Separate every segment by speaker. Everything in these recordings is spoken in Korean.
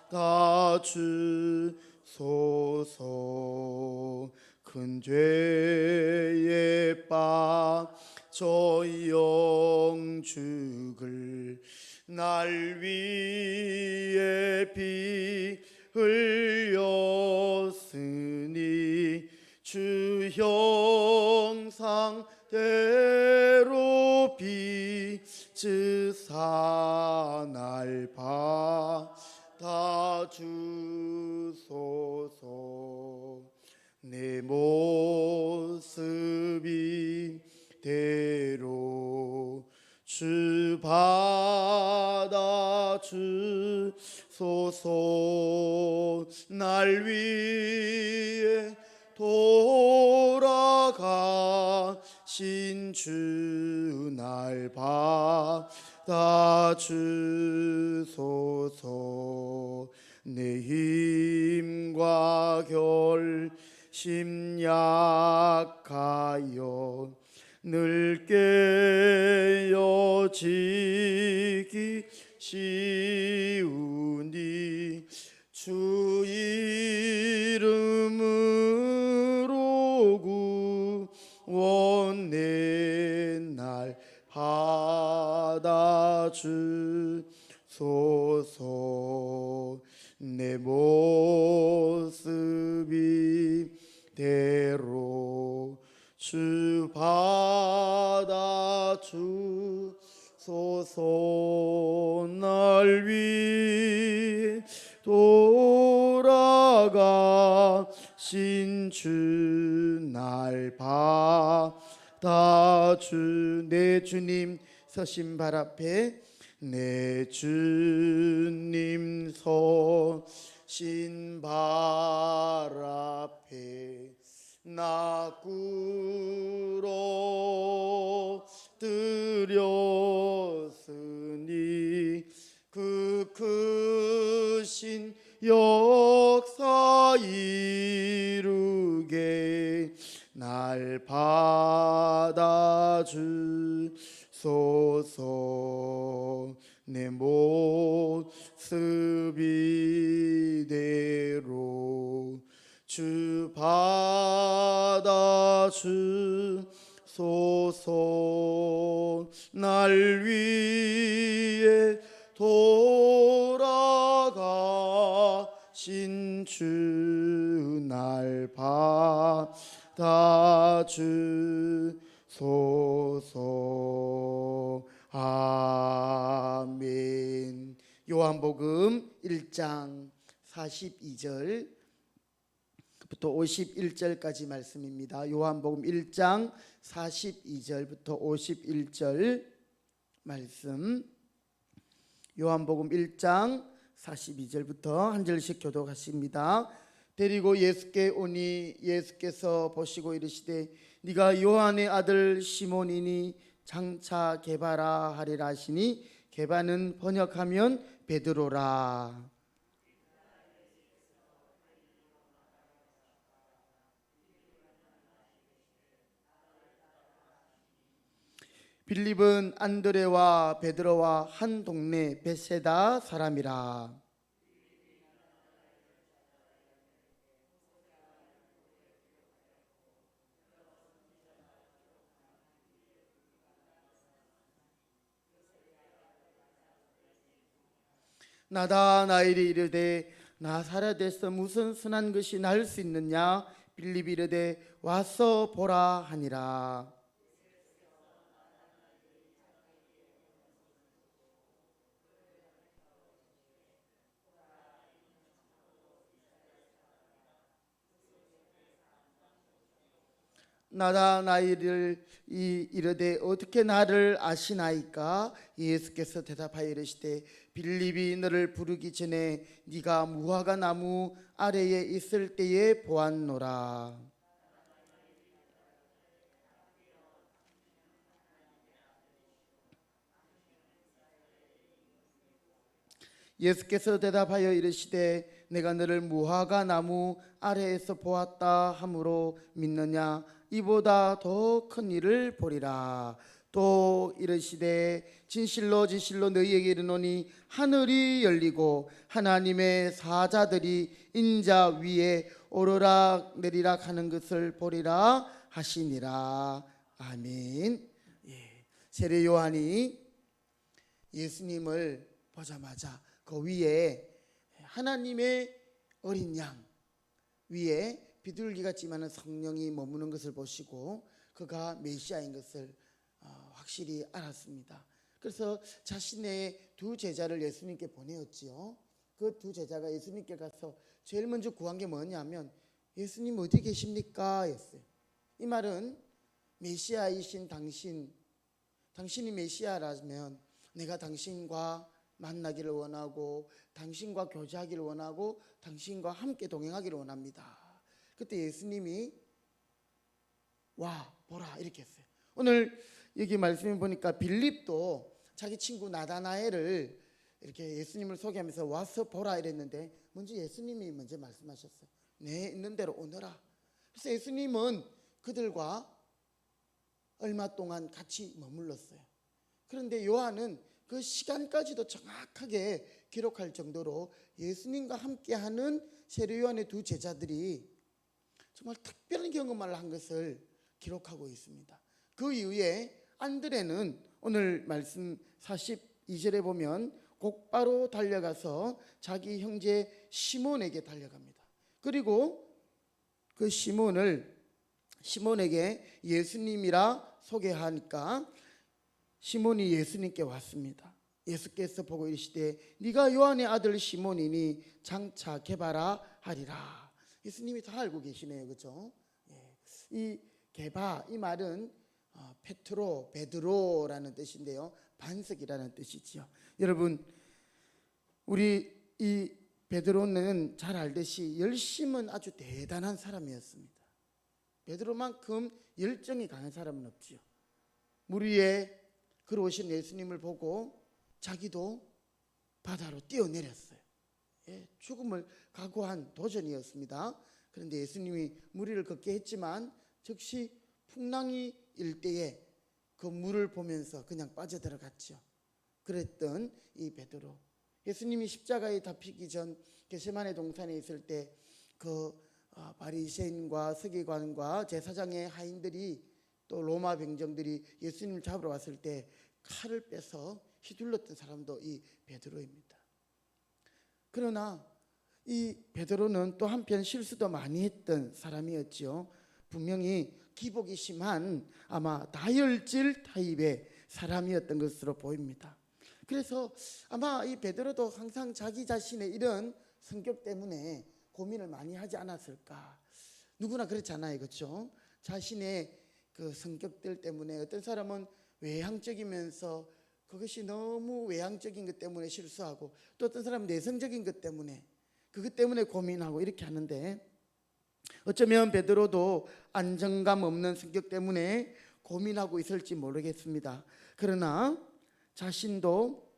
Speaker 1: 받아주소서. 큰 죄에 빠져 영죽을 날 위해 피 흘렸으니 주 형상대로 빚으사 날 받아주소서. 내 모습이 대로 주 받아주소서. 날 위해 돌아가신 주 날 받아주소서. 내 힘과 결심 약하여 늘 깨어지기 쉬우니 주 이름으로 구원의 날 받아주소서. 내 모습이 대로 주 받아주소서. 날 위해 돌아가신 주 날 받아주. 내 주님 서신 발 앞에, 내 주님 서신 발 앞에 나 꿇어 드렸으니 그 크신 역사 이루게 날 받아주소서. 내 모습 이대로 주 받아주소서. 날 위해 돌아가신 주 날 받아주소서. 아멘. 요한복음 1장 42절부터 51절까지 말씀입니다. 요한복음 1장 42절부터 51절 말씀. 요한복음 1장 42절부터 한 절씩 교독하십니다. 데리고 예수께 오니 예수께서 보시고 이르시되 네가 요한의 아들 시몬이니 장차 게바라 하리라 하시니 게바는 번역하면 베드로라. 빌립은 안드레와 베드로와 한 동네 베세다 사람이라. 나다나엘이 이르되 나사렛에서 무슨 선한 것이 나을 수 있느냐. 빌립이 이르되 와서 보라 하니라. 나다나엘을 이르되 어떻게 나를 아시나이까. 예수께서 대답하여 이르시되 빌립이 너를 부르기 전에 네가 무화과 나무 아래에 있을 때에 보았노라. 예수께서 대답하여 이르시되 내가 너를 무화과 나무 아래에서 보았다 하므로 믿느냐. 이보다 더 큰 일을 보리라. 또 이르시되 진실로 진실로 너희에게 이르노니 하늘이 열리고 하나님의 사자들이 인자 위에 오르락 내리락 하는 것을 보리라 하시니라. 아멘. 세례 요한이 예수님을 보자마자 그 위에 하나님의 어린 양 위에 비둘기 같지만은 성령이 머무는 것을 보시고 그가 메시아인 것을 확실히 알았습니다. 그래서 자신의 두 제자를 예수님께 보내었지요. 그 두 제자가 예수님께 가서 제일 먼저 구한 게 뭐냐면 예수님 어디 계십니까? 였어요. 이 말은 메시아이신 당신이 메시아라면 내가 당신과 만나기를 원하고 당신과 교제하기를 원하고 당신과 함께 동행하기를 원합니다. 그때 예수님이 와 보라 이렇게 했어요. 오늘 여기 말씀해 보니까 빌립도 자기 친구 나다나엘을 이렇게 예수님을 소개하면서 와서 보라 이랬는데 먼저 예수님이 먼저 말씀하셨어요. 내 있는 대로 오너라. 그래서 예수님은 그들과 얼마 동안 같이 머물렀어요. 그런데 요한은 그 시간까지도 정확하게 기록할 정도로 예수님과 함께하는 세례 요한의 두 제자들이 정말 특별한 경험을 한 것을 기록하고 있습니다. 그 이후에 안드레는 오늘 말씀 42절에 보면 곧바로 달려가서 자기 형제 시몬에게 달려갑니다. 그리고 그 시몬에게 예수님이라 소개하니까 시몬이 예수님께 왔습니다. 예수께서 보고 이르시되 네가 요한의 아들 시몬이니 장차 게바라 하리라. 예수님이 다 알고 계시네요. 그렇죠? 이 게바 이 말은 베드로라는 뜻인데요. 반석이라는 뜻이지요. 여러분 우리 이 베드로는 잘 알듯이 열심은 아주 대단한 사람이었습니다. 베드로만큼 열정이 강한 사람은 없지요. 물 위에 걸어오신 예수님을 보고 자기도 바다로 뛰어내렸어요. 죽음을 각오한 도전이었습니다. 그런데 예수님이 물 위를 걷게 했지만 즉시 풍랑이 일 때에 그 물을 보면서 그냥 빠져들어갔죠. 그랬던 이 베드로, 예수님이 십자가에 잡히기 전 겟세마네 동산에 있을 때 그 바리새인과 서기관과 제사장의 하인들이 또 로마 병정들이 예수님을 잡으러 왔을 때 칼을 빼서 휘둘렀던 사람도 이 베드로입니다. 그러나 이 베드로는 또 한편 실수도 많이 했던 사람이었지요. 분명히 기복이 심한 아마 다혈질 타입의 사람이었던 것으로 보입니다. 그래서 아마 이 베드로도 항상 자기 자신의 이런 성격 때문에 고민을 많이 하지 않았을까. 누구나 그렇잖아요. 그렇죠? 자신의 그 성격들 때문에 어떤 사람은 외향적이면서 그것이 너무 외향적인 것 때문에 실수하고 또 어떤 사람은 내성적인 것 때문에 그것 때문에 고민하고 이렇게 하는데 어쩌면 베드로도 안정감 없는 성격 때문에 고민하고 있을지 모르겠습니다. 그러나 자신도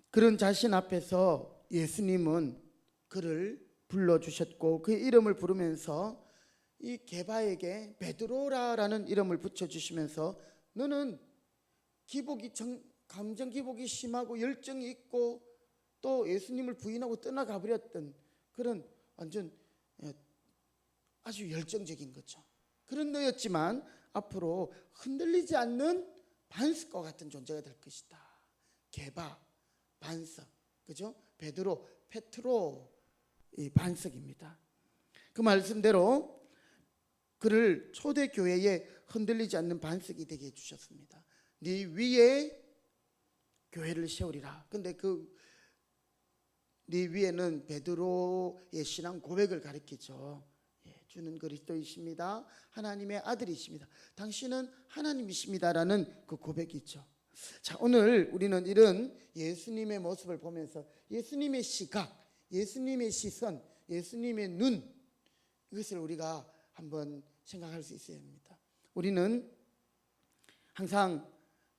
Speaker 1: 그런 자신 앞에서 예수님은 그를 불러주셨고 그 이름을 부르면서 이 게바에게 베드로라라는 이름을 붙여주시면서 너는 감정 기복이 심하고 열정이 있고 또 예수님을 부인하고 떠나가 버렸던 그런 완전 아주 열정적인 거죠. 그런 너였지만 앞으로 흔들리지 않는 반석과 같은 존재가 될 것이다. 게바, 반석, 그죠? 베드로, 페트로, 이 반석입니다. 그 말씀대로 그를 초대교회에 흔들리지 않는 반석이 되게 해주셨습니다. 네 위에 교회를 세우리라. 근데 네 위에는 베드로의 신앙 고백을 가리키죠. 주는 그리스도이십니다. 하나님의 아들이십니다. 당신은 하나님이십니다라는 그 고백이 있죠. 자, 오늘 우리는 이런 예수님의 모습을 보면서 예수님의 시각, 예수님의 시선, 예수님의 눈, 이것을 우리가 한번 생각할 수 있어야 합니다. 우리는 항상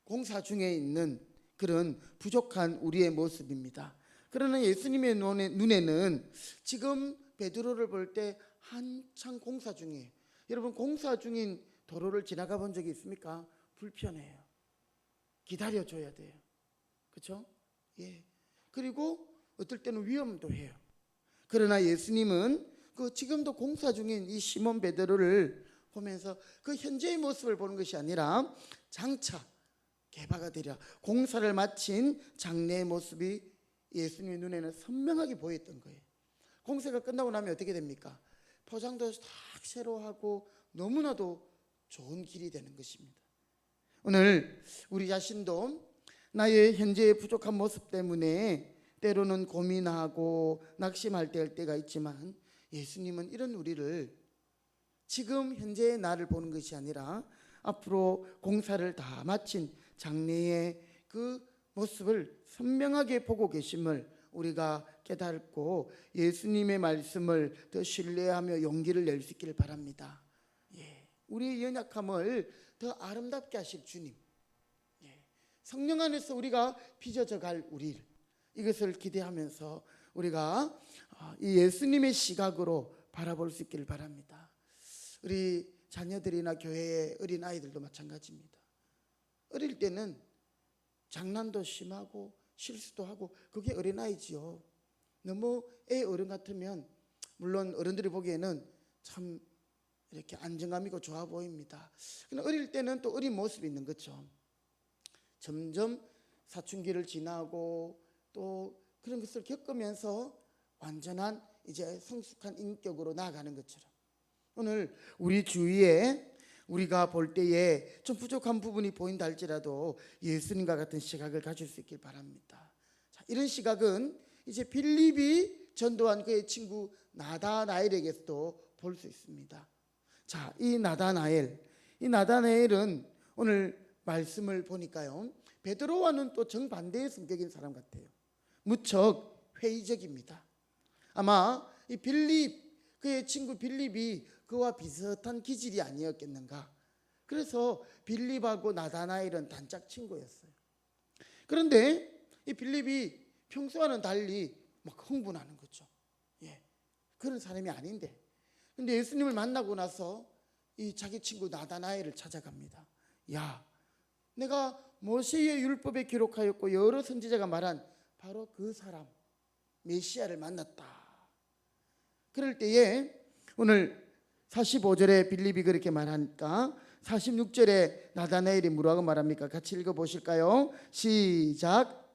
Speaker 1: 공사 중에 있는 그런 부족한 우리의 모습입니다. 그러나 예수님의 눈에는 지금 베드로를 볼 때 한창 공사 중이에요. 여러분 공사 중인 도로를 지나가 본 적이 있습니까? 불편해요. 기다려줘야 돼요. 그렇죠? 예. 그리고 어떨 때는 위험도 해요. 그러나 예수님은 그 지금도 공사 중인 이 시몬 베드로를 보면서 그 현재의 모습을 보는 것이 아니라 장차 개바가 되려 공사를 마친 장래의 모습이 예수님의 눈에는 선명하게 보였던 거예요. 공사가 끝나고 나면 어떻게 됩니까? 포장도 딱 새로 하고 너무나도 좋은 길이 되는 것입니다. 오늘 우리 자신도 나의 현재의 부족한 모습 때문에 때로는 고민하고 낙심할 때가 있지만 예수님은 이런 우리를 지금 현재의 나를 보는 것이 아니라 앞으로 공사를 다 마친 장래의 그 모습을 선명하게 보고 계심을 우리가 깨닫고 예수님의 말씀을 더 신뢰하며 용기를 낼 수 있기를 바랍니다. 우리의 연약함을 더 아름답게 하실 주님, 성령 안에서 우리가 빚어져 갈 우리를, 이것을 기대하면서 우리가 이 예수님의 시각으로 바라볼 수 있기를 바랍니다. 우리 자녀들이나 교회의 어린아이들도 마찬가지입니다. 어릴 때는 장난도 심하고 실수도 하고 그게 어린아이지요. 너무 애 어른 같으면 물론 어른들이 보기에는 참 이렇게 안정감 있고 좋아 보입니다. 그러나 어릴 때는 또 어린 모습이 있는 거죠. 점점 사춘기를 지나고 또 그런 것을 겪으면서 완전한 이제 성숙한 인격으로 나아가는 것처럼 오늘 우리 주위에 우리가 볼 때에 좀 부족한 부분이 보인다 할지라도 예수님과 같은 시각을 가질 수 있길 바랍니다. 자, 이런 시각은 이제 빌립이 전도한 그의 친구 나다나엘에게서도 볼 수 있습니다. 자, 이 나다나엘은 오늘 말씀을 보니까요, 베드로와는 또 정반대의 성격인 사람 같아요. 무척 회의적입니다. 아마 이 그의 친구 빌립이 그와 비슷한 기질이 아니었겠는가. 그래서 빌립하고 나다나엘은 단짝 친구였어요. 그런데 이 빌립이 평소와는 달리 막 흥분하는 거죠. 그런 사람이 아닌데, 근데 예수님을 만나고 나서 이 자기 친구 나다나엘을 찾아갑니다. 야, 내가 모세의 율법에 기록하였고 여러 선지자가 말한 바로 그 사람 메시아를 만났다. 그럴 때에 오늘 45절에 빌립이 그렇게 말하니까 46절에 나다나엘이 뭐라고 말합니까? 같이 읽어보실까요? 시작.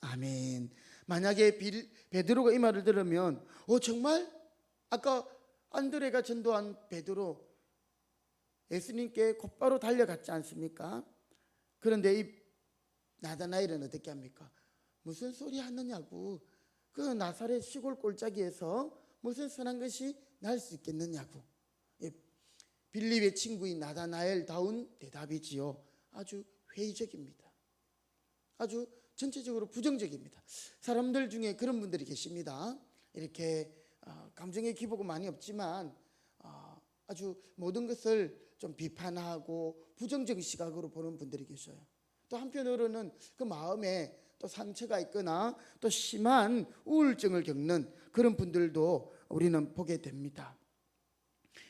Speaker 1: 아멘. 만약에 베드로가 이 말을 들으면 정말 아까 안드레가 전도한 베드로 예수님께 곧바로 달려갔지 않습니까? 그런데 이 나다나엘은 어떻게 합니까? 무슨 소리 하느냐고, 그 나사렛 시골 골짜기에서 무슨 선한 것이 날 수 있겠느냐고. 빌립의 친구인 나다나엘다운 대답이지요. 아주 회의적입니다. 아주 전체적으로 부정적입니다. 사람들 중에 그런 분들이 계십니다. 이렇게 감정의 기복은 많이 없지만 아주 모든 것을 좀 비판하고 부정적인 시각으로 보는 분들이 계셔요. 또 한편으로는 그 마음에 또 상처가 있거나 또 심한 우울증을 겪는 그런 분들도 우리는 보게 됩니다.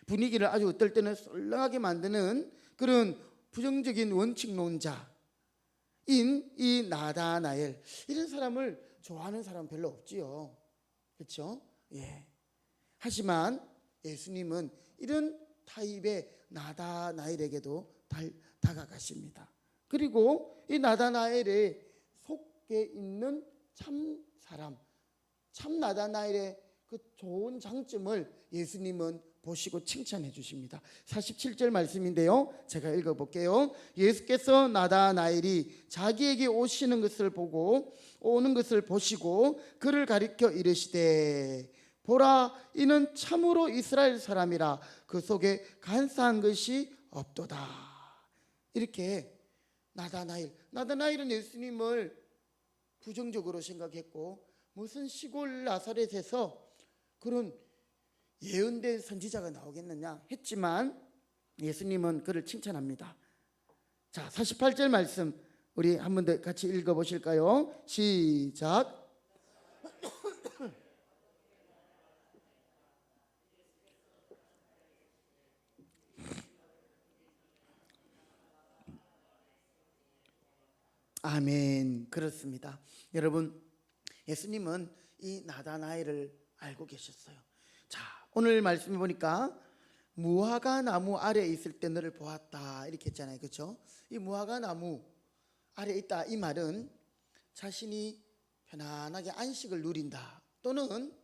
Speaker 1: 분위기를 아주 어떨 때는 썰렁하게 만드는 그런 부정적인 원칙론자인 이 나다나엘, 이런 사람을 좋아하는 사람은 별로 없지요. 그렇죠? 하지만 예수님은 이런 타입의 나다나엘에게도 다가가십니다. 그리고 이 나다나엘의 속에 있는 참 사람, 참 나다나엘의 그 좋은 장점을 예수님은 보시고 칭찬해 주십니다. 47절 말씀인데요, 제가 읽어볼게요. 예수께서 나다나엘이 자기에게 오는 것을 보시고 그를 가리켜 이르시되, 보라, 이는 참으로 이스라엘 사람이라 그 속에 간사한 것이 없도다. 이렇게 나다나엘은 예수님을 부정적으로 생각했고, 무슨 시골 나사렛에서 그런 예언된 선지자가 나오겠느냐 했지만 예수님은 그를 칭찬합니다. 자, 48절 말씀 우리 한 번 더 같이 읽어보실까요? 시작. 아멘. 그렇습니다. 여러분, 예수님은 이 나다나엘을 알고 계셨어요. 자, 오늘 말씀해 보니까 무화과 나무 아래에 있을 때 너를 보았다 이렇게 했잖아요. 그렇죠? 이 무화과 나무 아래에 있다 이 말은 자신이 편안하게 안식을 누린다, 또는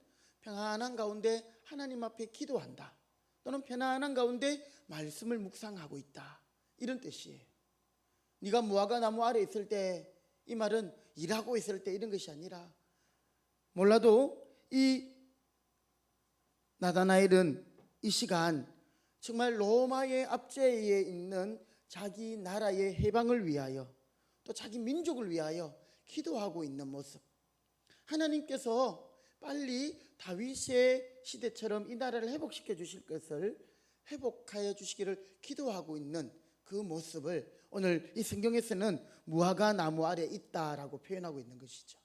Speaker 1: 평안한 가운데 하나님 앞에 기도한다, 또는 편안한 가운데 말씀을 묵상하고 있다, 이런 뜻이에요. 네가 무화과 나무 아래에 있을 때, 이 말은 일하고 있을 때 이런 것이 아니라, 몰라도 이 나다나엘은 이 시간 정말 로마의 압제에 있는 자기 나라의 해방을 위하여, 또 자기 민족을 위하여 기도하고 있는 모습, 하나님께서 빨리 다윗의 시대처럼 이 나라를 회복시켜 주실 것을 회복하여 주시기를 기도하고 있는 그 모습을 오늘 이 성경에서는 무화과 나무 아래 있다라고 표현하고 있는 것이죠.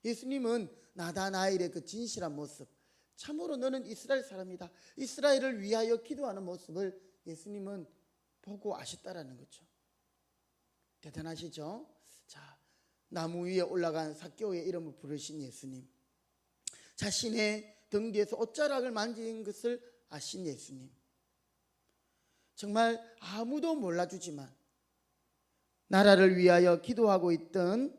Speaker 1: 예수님은 나다나엘의 그 진실한 모습, 참으로 너는 이스라엘 사람이다, 이스라엘을 위하여 기도하는 모습을 예수님은 보고 아셨다라는 거죠. 대단하시죠? 자, 나무 위에 올라간 삭개오의 이름을 부르신 예수님, 자신의 등 뒤에서 옷자락을 만진 것을 아신 예수님, 정말 아무도 몰라주지만 나라를 위하여 기도하고 있던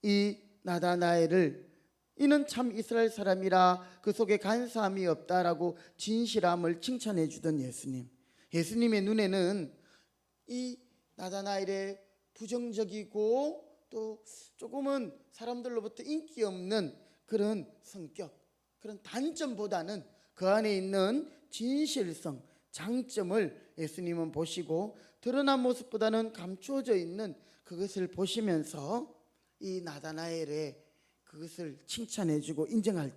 Speaker 1: 이 나다나엘을, 이는 참 이스라엘 사람이라 그 속에 간사함이 없다라고 진실함을 칭찬해 주던 예수님, 예수님의 눈에는 이 나다나엘의 부정적이고 또 조금은 사람들로부터 인기 없는 그런 성격, 그런 단점보다는 그 안에 있는 진실성, 장점을 예수님은 보시고, 드러난 모습보다는 감추어져 있는 그것을 보시면서 이 나다나엘의 그것을 칭찬해주고 인정하는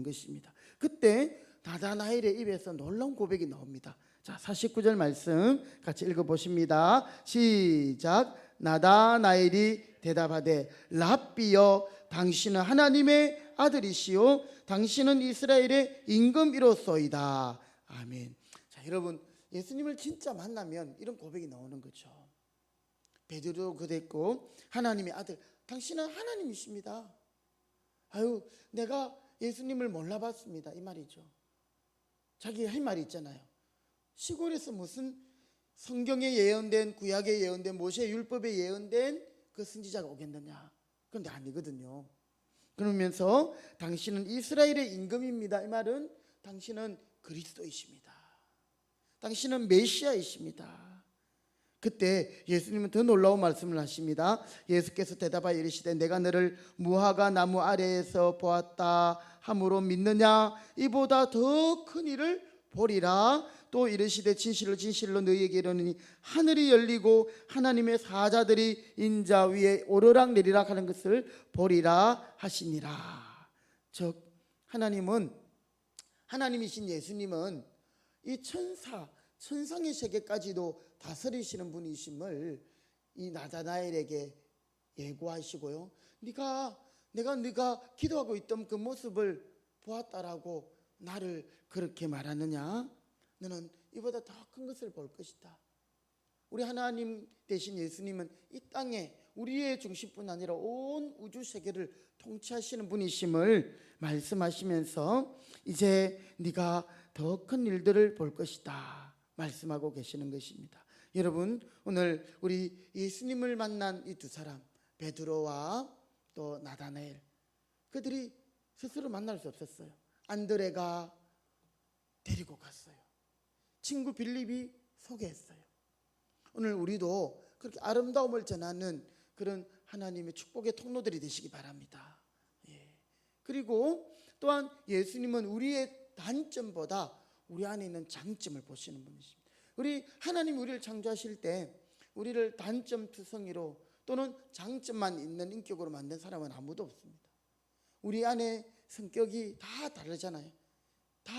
Speaker 1: 것입니다. 그때 나다나엘의 입에서 놀라운 고백이 나옵니다. 자, 49절 말씀 같이 읽어보십니다. 시작. 나다나엘이 대답하되 랍비여, 당신은 하나님의 아들이시요 당신은 이스라엘의 임금이로소이다. 아멘. 자, 여러분, 예수님을 진짜 만나면 이런 고백이 나오는 거죠. 베드로 그랬고, 하나님의 아들, 당신은 하나님이십니다. 아유, 내가 예수님을 몰라봤습니다, 이 말이죠. 자기 할 말이 있잖아요. 시골에서 무슨 성경에 예언된, 구약에 예언된, 모세의 율법에 예언된 그 선지자가 오겠느냐. 그런데 아니거든요. 그러면서 당신은 이스라엘의 임금입니다, 이 말은 당신은 그리스도이십니다, 당신은 메시아이십니다. 그때 예수님은 더 놀라운 말씀을 하십니다. 예수께서 대답하여 이르시되 내가 너를 무화과 나무 아래에서 보았다 함으로 믿느냐? 이보다 더 큰 일을 보리라. 또 이르시되 진실로 진실로 너희에게 이르노니 하늘이 열리고 하나님의 사자들이 인자 위에 오르락 내리락 하는 것을 보리라 하시니라. 즉 하나님이신 예수님은 이 천상의 세계까지도 다스리시는 분이심을 이 나다나엘에게 예고하시고요, 네가 기도하고 있던 그 모습을 보았다라고 나를 그렇게 말하느냐? 너는 이보다 더 큰 것을 볼 것이다. 우리 하나님 대신 예수님은 이 땅에 우리의 중심뿐 아니라 온 우주 세계를 통치하시는 분이심을 말씀하시면서 이제 네가 더 큰 일들을 볼 것이다 말씀하고 계시는 것입니다. 여러분, 오늘 우리 예수님을 만난 이 두 사람, 베드로와 또 나다나엘, 그들이 스스로 만날 수 없었어요. 안드레가 데리고 갔어요. 친구 빌립이 소개했어요. 오늘 우리도 그렇게 아름다움을 전하는 그런 하나님의 축복의 통로들이 되시기 바랍니다. 그리고 또한 예수님은 우리의 단점보다 우리 안에 있는 장점을 보시는 분이십니다. 하나님 우리를 창조하실 때 우리를 단점투성이로 또는 장점만 있는 인격으로 만든 사람은 아무도 없습니다. 우리 안에 성격이 다 다르잖아요. 다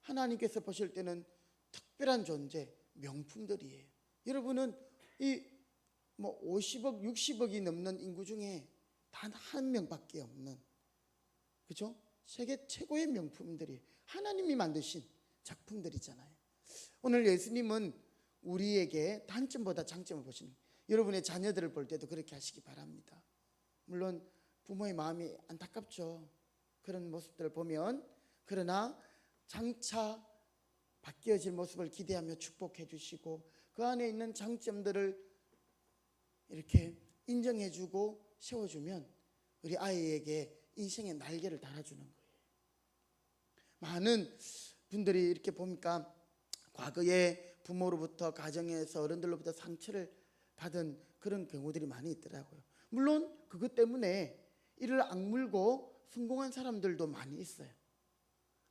Speaker 1: 하나님께서 보실 때는 특별한 존재, 명품들이에요. 여러분은 이 50억, 60억이 넘는 인구 중에 단 한 명밖에 없는, 그죠? 세계 최고의 명품들이 하나님이 만드신 작품들이잖아요. 오늘 예수님은 우리에게 단점보다 장점을 보시는 거예요. 여러분의 자녀들을 볼 때도 그렇게 하시기 바랍니다. 물론 부모의 마음이 안타깝죠. 그런 모습들을 보면. 그러나 장차 바뀌어질 모습을 기대하며 축복해 주시고 그 안에 있는 장점들을 이렇게 인정해 주고 세워주면 우리 아이에게 인생의 날개를 달아주는 거예요. 많은 분들이 이렇게 보니까 과거에 부모로부터, 가정에서, 어른들로부터 상처를 받은 그런 경우들이 많이 있더라고요. 물론 그것 때문에 이를 악물고 성공한 사람들도 많이 있어요.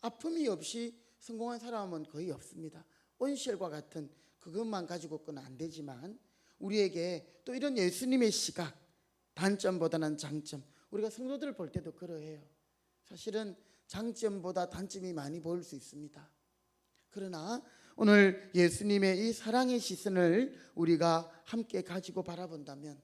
Speaker 1: 아픔이 없이 성공한 사람은 거의 없습니다. 온실과 같은 그것만 가지고 있고는 안 되지만 우리에게 또 이런 예수님의 시각, 단점보다는 장점, 우리가 성도들을 볼 때도 그러해요. 사실은 장점보다 단점이 많이 보일 수 있습니다. 그러나 오늘 예수님의 이 사랑의 시선을 우리가 함께 가지고 바라본다면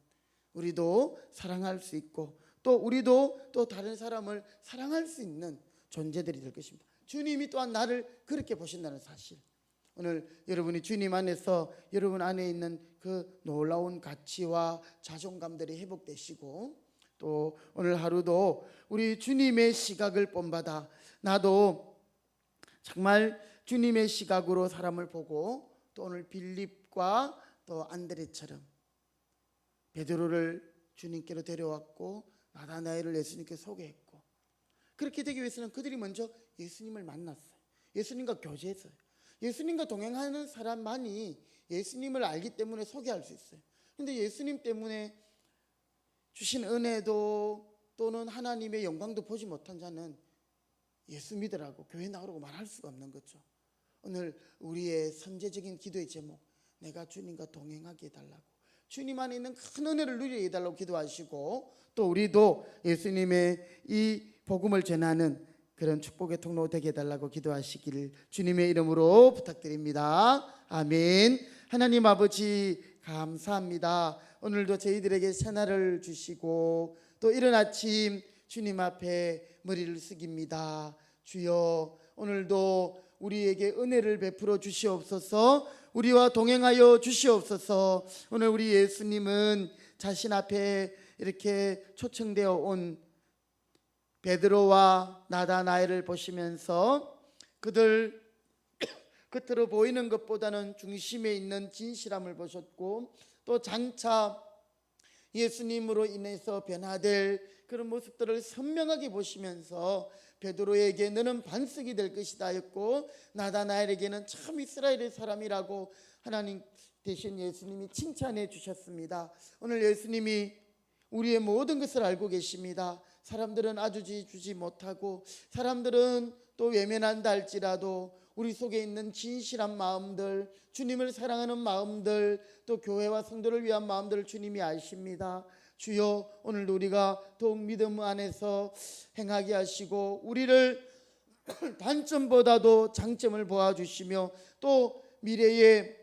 Speaker 1: 우리도 사랑할 수 있고 또 우리도 또 다른 사람을 사랑할 수 있는 존재들이 될 것입니다. 주님이 또한 나를 그렇게 보신다는 사실, 오늘 여러분이 주님 안에서 여러분 안에 있는 그 놀라운 가치와 자존감들이 회복되시고 또 오늘 하루도 우리 주님의 시각을 본받아 나도 정말 주님의 시각으로 사람을 보고 또 오늘 빌립과 또 안드레처럼 베드로를 주님께로 데려왔고 나다나엘을 예수님께 소개했고 그렇게 되기 위해서는 그들이 먼저 예수님을 만났어요. 예수님과 교제했어요. 예수님과 동행하는 사람만이 예수님을 알기 때문에 소개할 수 있어요. 그런데 예수님 때문에 주신 은혜도 또는 하나님의 영광도 보지 못한 자는 예수 믿으라고 교회 나오라고 말할 수가 없는 거죠. 오늘 우리의 선제적인 기도의 제목, 내가 주님과 동행하게 해달라고, 주님 안에 있는 큰 은혜를 누리게 해달라고 기도하시고 또 우리도 예수님의 이 복음을 전하는 그런 축복의 통로 되게 해달라고 기도하시기를 주님의 이름으로 부탁드립니다. 아멘. 하나님 아버지 감사합니다. 오늘도 저희들에게 새날을 주시고 또 이른 아침 주님 앞에 머리를 숙입니다. 주여 오늘도 우리에게 은혜를 베풀어 주시옵소서. 우리와 동행하여 주시옵소서. 오늘 우리 예수님은 자신 앞에 이렇게 초청되어 온 베드로와 나다나엘을 보시면서 그들 겉으로 보이는 것보다는 중심에 있는 진실함을 보셨고 또 장차 예수님으로 인해서 변화될 그런 모습들을 선명하게 보시면서 베드로에게 너는 반석이 될 것이다 했고 나다나엘에게는 참 이스라엘의 사람이라고 하나님 대신 예수님이 칭찬해 주셨습니다. 오늘 예수님이 우리의 모든 것을 알고 계십니다. 사람들은 아주지 못하고 사람들은 또 외면한다 할지라도 우리 속에 있는 진실한 마음들, 주님을 사랑하는 마음들, 또 교회와 성도를 위한 마음들을 주님이 아십니다. 주여 오늘도 우리가 더욱 믿음 안에서 행하게 하시고 우리를 단점보다도 장점을 보아주시며 또 미래에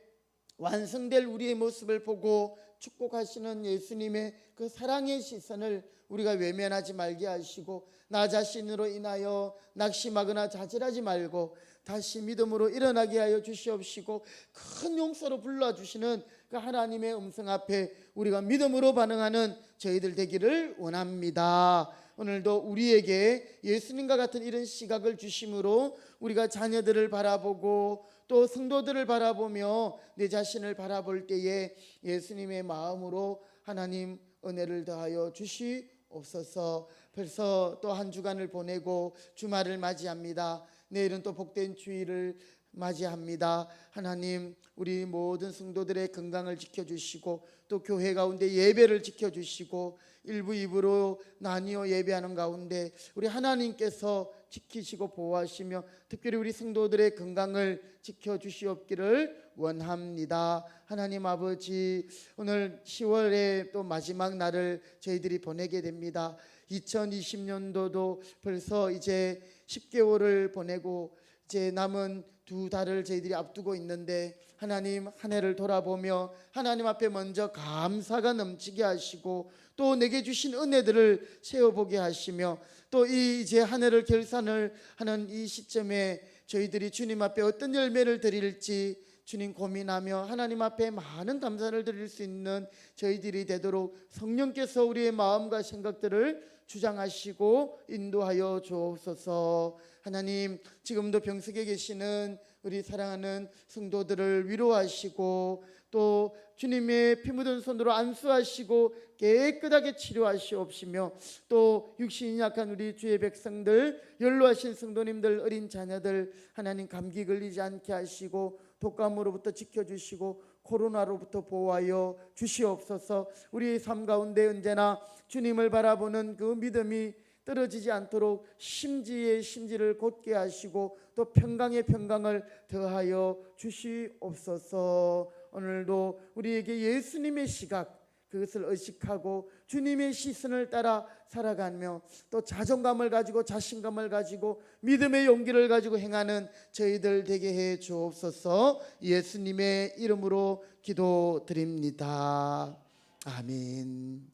Speaker 1: 완성될 우리의 모습을 보고 축복하시는 예수님의 그 사랑의 시선을 우리가 외면하지 말게 하시고 나 자신으로 인하여 낙심하거나 좌절하지 말고 다시 믿음으로 일어나게 하여 주시옵시고 큰 용서로 불러주시는 그 하나님의 음성 앞에 우리가 믿음으로 반응하는 저희들 되기를 원합니다. 오늘도 우리에게 예수님과 같은 이런 시각을 주심으로 우리가 자녀들을 바라보고 또 성도들을 바라보며 내 자신을 바라볼 때에 예수님의 마음으로 하나님 은혜를 더하여 주시옵소서. 벌써 또 한 주간을 보내고 주말을 맞이합니다. 내일은 또 복된 주일을 맞이합니다. 하나님 우리 모든 성도들의 건강을 지켜주시고 또 교회 가운데 예배를 지켜주시고 일부 입으로 나뉘어 예배하는 가운데 우리 하나님께서 지키시고 보호하시며 특별히 우리 성도들의 건강을 지켜주시옵기를 원합니다. 하나님 아버지 오늘 10월의 또 마지막 날을 저희들이 보내게 됩니다. 2020년도도 벌써 이제 10개월을 보내고 이제 남은 2달을 저희들이 앞두고 있는데 하나님 한 해를 돌아보며 하나님 앞에 먼저 감사가 넘치게 하시고 또 내게 주신 은혜들을 세어보게 하시며 또 이제 한 해를 결산을 하는 이 시점에 저희들이 주님 앞에 어떤 열매를 드릴지 주님 고민하며 하나님 앞에 많은 감사를 드릴 수 있는 저희들이 되도록 성령께서 우리의 마음과 생각들을 주장하시고 인도하여 주옵소서. 하나님, 지금도 병석에 계시는 우리 사랑하는 성도들을 위로하시고 또 주님의 피 묻은 손으로 안수하시고 깨끗하게 치료하시옵시며 또 육신이 약한 우리 주의 백성들, 연로하신 성도님들, 어린 자녀들 하나님 감기 걸리지 않게 하시고 독감으로부터 지켜주시고 코로나로부터 보호하여 주시옵소서. 우리의 삶 가운데 언제나 주님을 바라보는 그 믿음이 떨어지지 않도록 심지의 심지를 곧게 하시고 또 평강의 평강을 더하여 주시옵소서. 오늘도 우리에게 예수님의 시각, 그것을 의식하고 주님의 시선을 따라 살아가며 또 자존감을 가지고 자신감을 가지고 믿음의 용기를 가지고 행하는 저희들 되게 해 주옵소서. 예수님의 이름으로 기도드립니다. 아멘.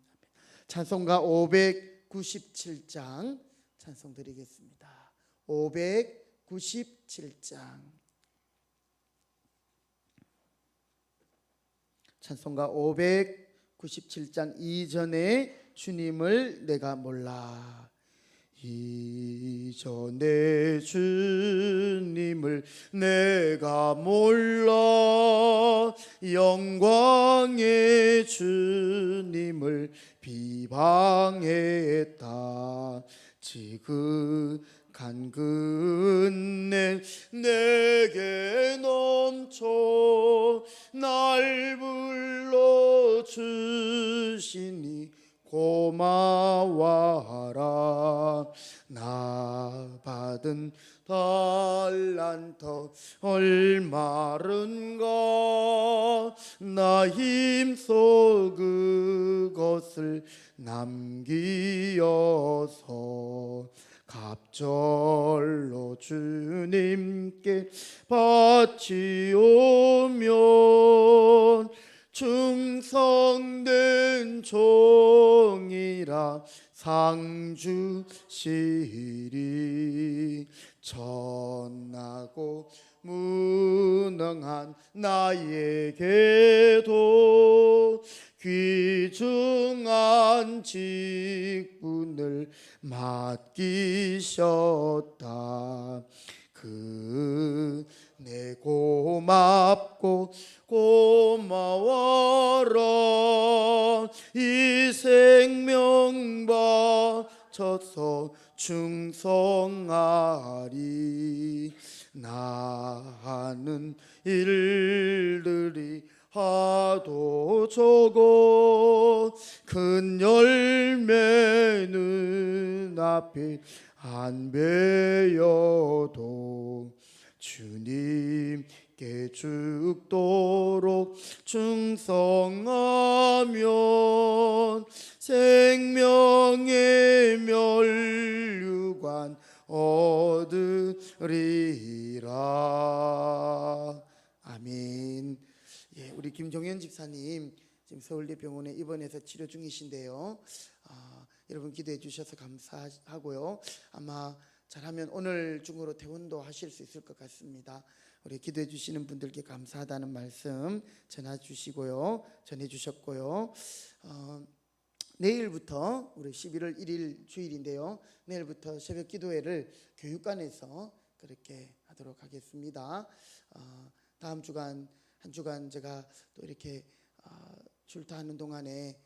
Speaker 1: 찬송가 597장 찬송 드리겠습니다. 597장 찬송가 597장 이전에 주님을 내가 몰라. 이전에 주님을 내가 몰라 영광의 주님을 비방했다. 지극한 그 은혜 내게 넘쳐 날 불러주시니 고마워하라. 나 받은 달란트 얼마른가 나 힘써 그것을 남기어서 갑절로 주님께 바치오면 충성된 종이라 상 주시리. 천하고 무능한 나에게도 귀중한 직분을 맡기셨다. 내 고맙고 고마워라. 이 생명 바쳐서 충성하리. 나 하는 일들이 하도 적어 큰 열매는 앞에 안 배여도 주님께 죽도록 충성하면 생명의 멸류관 얻으리라. 아멘. 예, 우리 김종현 집사님 지금 서울대병원에 입원해서 치료 중이신데요. 여러분 기도해 주셔서 감사하고요. 아마 잘하면 오늘 중으로 퇴원도 하실 수 있을 것 같습니다. 우리 기도해 주시는 분들께 감사하다는 말씀 전해 주시고요. 전해 주셨고요. 내일부터 우리 11월 1일 주일인데요. 내일부터 새벽 기도회를 교육관에서 그렇게 하도록 하겠습니다. 다음 주간 한 주간 제가 또 이렇게 출타하는 동안에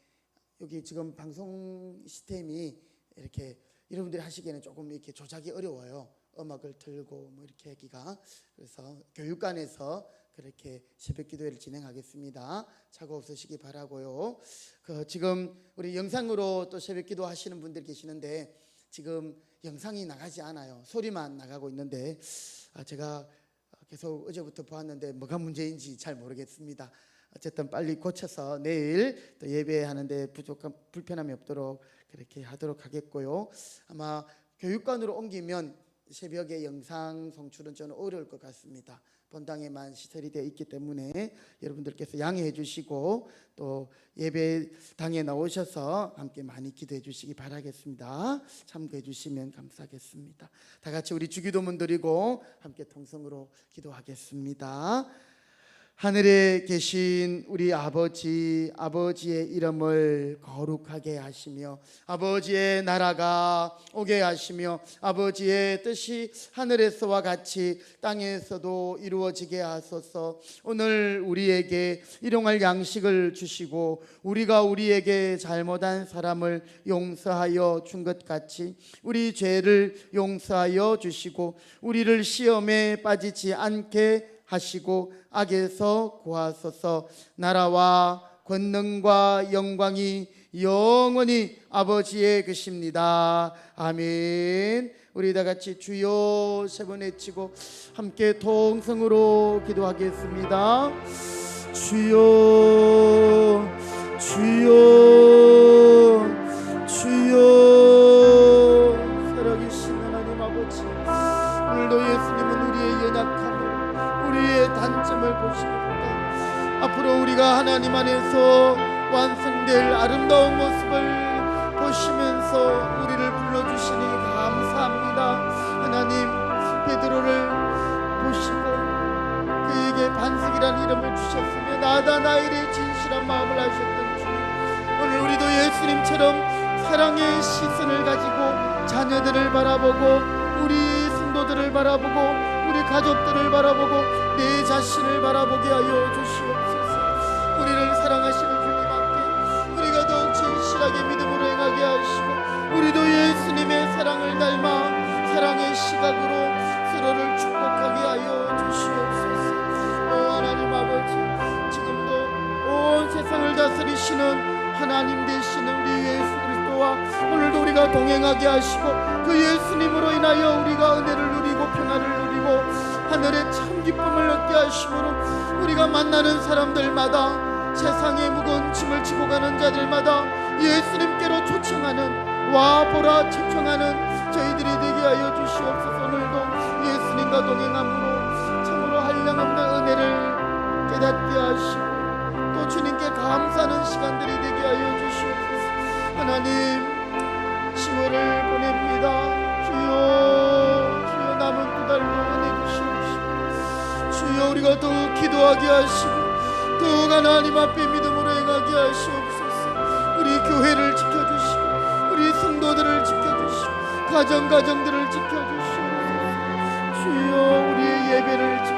Speaker 1: 여기 지금 방송 시스템이 이렇게 여러분들이 하시기에는 조금 이렇게 조작이 어려워요. 음악을 틀고 뭐 이렇게 하기가. 그래서 교육관에서 그렇게 새벽 기도회를 진행하겠습니다. 사고 없으시기 바라고요. 지금 우리 영상으로 또 새벽 기도 하시는 분들 계시는데 지금 영상이 나가지 않아요. 소리만 나가고 있는데 제가 계속 어제부터 보았는데 뭐가 문제인지 잘 모르겠습니다. 어쨌든 빨리 고쳐서 내일 또 예배하는데 불편함이 없도록 그렇게 하도록 하겠고요. 아마 교육관으로 옮기면 새벽에 영상 송출은 저는 어려울 것 같습니다. 본당에만 시설이 되어 있기 때문에 여러분들께서 양해해 주시고 또 예배당에 나오셔서 함께 많이 기도해 주시기 바라겠습니다. 참고해 주시면 감사하겠습니다. 다 같이 우리 주기도문 드리고 함께 통성으로 기도하겠습니다. 하늘에 계신 우리 아버지의 이름을 거룩하게 하시며 아버지의 나라가 오게 하시며 아버지의 뜻이 하늘에서와 같이 땅에서도 이루어지게 하소서. 오늘 우리에게 일용할 양식을 주시고 우리가 우리에게 잘못한 사람을 용서하여 준 것 같이 우리 죄를 용서하여 주시고 우리를 시험에 빠지지 않게 하시고 악에서 구하소서. 나라와 권능과 영광이 영원히 아버지의 것입니다. 아멘. 우리 다 같이 주여 세 번 외치고 함께 통성으로 기도하겠습니다. 주여 주여 주여. 살아계신 하나님 아버지, 오늘도 예수님은 우리의 연약함을 우리의 단점을 보시기보다 앞으로 우리가 하나님 안에서 완성될 아름다운 모습을 보시면서 우리를 불러주시니 감사합니다. 하나님, 베드로를 보시고 그에게 반석이라는 이름을 주셨으며 나다나엘의 진실한 마음을 아셨던 주님, 오늘 우리도 예수님처럼 사랑의 시선을 가지고 자녀들을 바라보고 우리 성도들을 바라보고 우리 가족들을 바라보고 내 자신을 바라보게 하여 주시옵소서. 우리를 사랑하시는 주님 앞에 우리가 더욱 진실하게 믿음으로 행하게 하시고 우리도 예수님의 사랑을 닮아 사랑의 시각으로 서로를 축복하게 하여 주시옵소서. 오 하나님 아버지, 지금도 온 세상을 다스리시는 하나님 되시는 우리 예수 그리스도와 오늘도 우리가 동행하게 하시고 그 예수님으로 인하여 우리가 은혜를 누리고 평안을 누리고 하늘의 참 기쁨을 얻게 하심으로 우리가 만나는 사람들마다 세상의 무거운 짐을 지고 가는 자들마다 예수님께로 초청하는 와 보라 초청하는 저희들이 되게 하여 주시옵소서. 오늘도 예수님과 동행함으로 참으로 한량없는 은혜를 깨닫게 하시고 또 주님께 감사하는 시간들이 되게 하여 주시옵소서. 하나님, 10월을 보냅니다. 주여 남은 두 달도 은혜 주시옵시고 주여 우리가 더욱 기도하게 하시고 더욱 하나님 앞에 믿음으로 행하게 하시옵소서. 우리 교회를 지켜주시고 우리 성도들을 지켜주시고 가정들을 지켜주시옵소서. 주여 우리의 예배를 지켜주시고